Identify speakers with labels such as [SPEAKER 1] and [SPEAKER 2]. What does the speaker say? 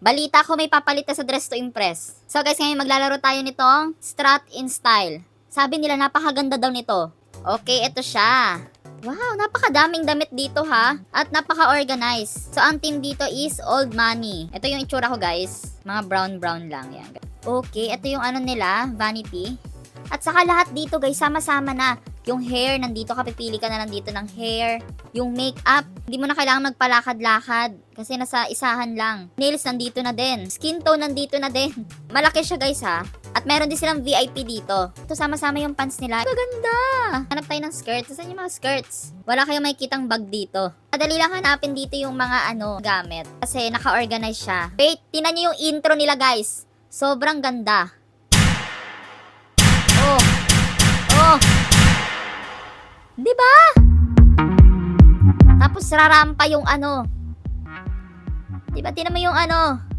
[SPEAKER 1] Balita ko may papalit na sa Dress to Impress. So guys, ngayon maglalaro tayo nitong Strut in Style. Sabi nila napakaganda daw nito. Okay, ito siya. Wow, napakadaming damit dito ha. At napaka-organized. So ang team dito is Old Money. Ito yung itsura ko guys. Mga brown lang yan. Okay, ito yung ano nila, vanity. At saka lahat dito guys, sama-sama na. Yung hair, nandito ka, pipili ka na lang dito ng hair. Yung makeup, hindi mo na kailangan magpalakad-lakad. Kasi nasa isahan lang. Nails, nandito na din. Skin tone, nandito na din. Malaki siya guys ha. At meron din silang VIP dito. Ito, sama-sama yung pants nila. Kaganda! Hanap tayo ng skirts. Saan yung mga skirts? Wala kayong makikitang bag dito. Madali lang hanapin dito yung mga gamit. Kasi naka-organize siya. Wait, tinan nyo yung intro nila guys. Sobrang ganda. Oh! Oh! Diba? Tapos rarampa yung Diba? Tinan mo yung